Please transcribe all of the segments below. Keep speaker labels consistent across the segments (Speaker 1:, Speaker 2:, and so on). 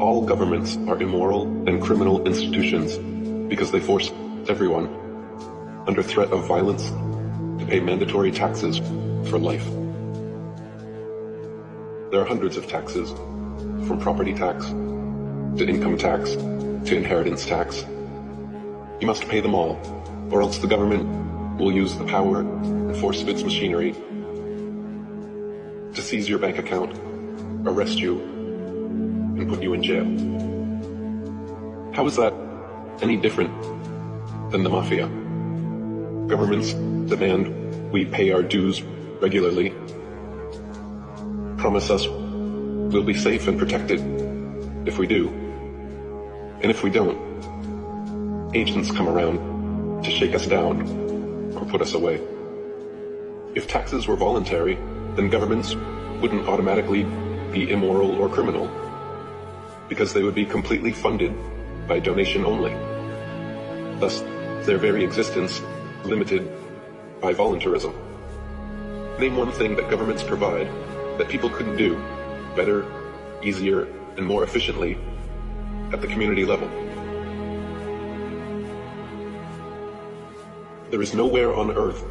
Speaker 1: All governments are immoral and criminal institutions because they force everyone, under threat of violence, to pay mandatory taxes for life. There are hundreds of taxes, from property tax to income tax to inheritance tax. You must pay them all, or else the government will use the power and force of its machinery to seize your bank account, arrest you, and put you in jail. How is that any different than the mafia? Governments demand we pay our dues regularly, promise us we'll be safe and protected if we do, and if we don't, agents come around to shake us down or put us away. If taxes were voluntary, then governments wouldn't automatically be immoral or criminal, because they would be completely funded by donation only. Thus, their very existence limited by voluntarism. Name one thing that governments provide that people couldn't do better, easier, and more efficiently at the community level. There is nowhere on earth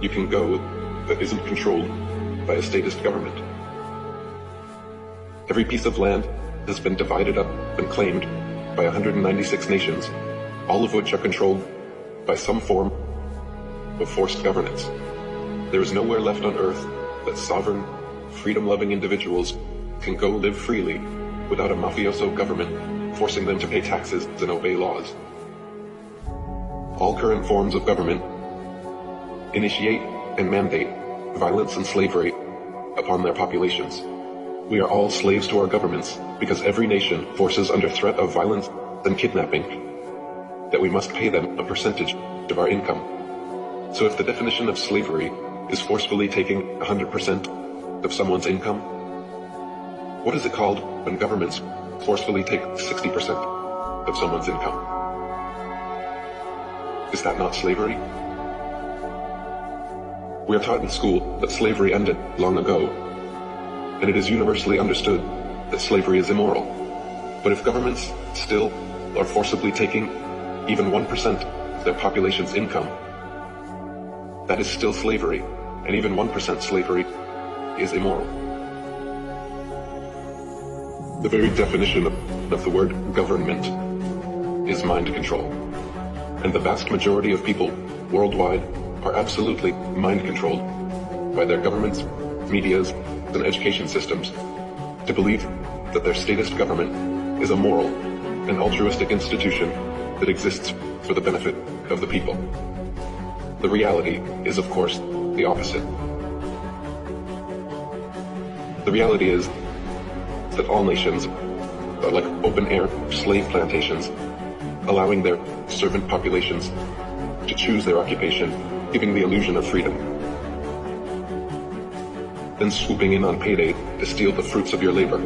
Speaker 1: you can go that isn't controlled by a statist government. Every piece of land has been divided up and claimed by 196 nations, all of which are controlled by some form of forced governance. There is nowhere left on earth that sovereign, freedom-loving individuals can go live freely without a mafioso government forcing them to pay taxes and obey laws. All current forms of government initiate and mandate violence and slavery upon their populations. We are all slaves to our governments because every nation forces under threat of violence and kidnapping that we must pay them a percentage of our income. So if the definition of slavery is forcefully taking 100% of someone's income, what is it called when governments forcefully take 60% of someone's income? Is that not slavery? We are taught in school that slavery ended long ago, and it is universally understood that slavery is immoral. But if governments still are forcibly taking even 1% of their population's income, that is still slavery, and even 1% slavery is immoral. The very definition of the word government is mind control, and the vast majority of people worldwide are absolutely mind controlled by their governments, medias, and education systems to believe that their statist government is a moral and altruistic institution that exists for the benefit of the people. The reality is, of course, the opposite. The reality is that all nations are like open-air slave plantations, allowing their servant populations to choose their occupation, giving the illusion of freedom, then swooping in on payday to steal the fruits of your labor.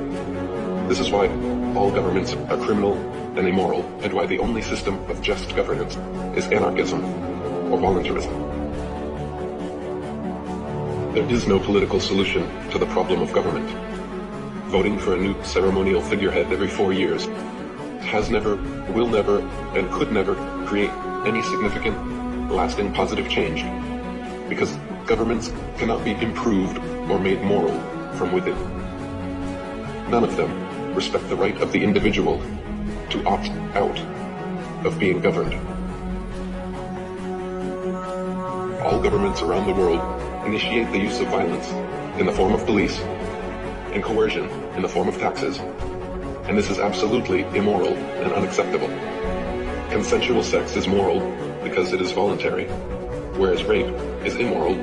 Speaker 1: This is why all governments are criminal and immoral, and why the only system of just governance is anarchism or voluntarism. There is no political solution to the problem of government. Voting for a new ceremonial figurehead every 4 years has never, will never, and could never create any significant, lasting positive change, because governments cannot be improved or made moral from within. None of them respect the right of the individual to opt out of being governed. All governments around the world initiate the use of violence in the form of police and coercion in the form of taxes, and this is absolutely immoral and unacceptable. Consensual sex is moral because it is voluntary, whereas rape is immoral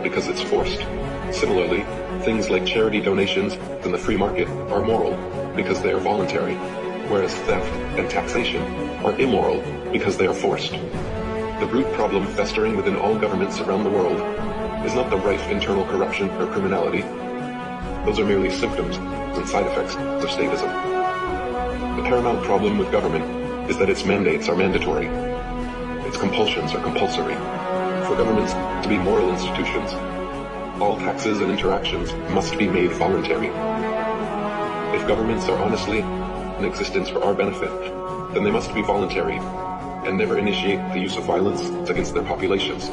Speaker 1: because it's forced. Similarly, things like charity donations and the free market are moral because they are voluntary, whereas theft and taxation are immoral because they are forced. The root problem festering within all governments around the world is not the rife internal corruption or criminality. Those are merely symptoms and side effects of statism. The paramount problem with government is that its mandates are mandatory. Its compulsions are compulsory. For governments to be moral institutions, all taxes and interactions must be made voluntary. If governments are honestly in existence for our benefit, then they must be voluntary and never initiate the use of violence against their populations.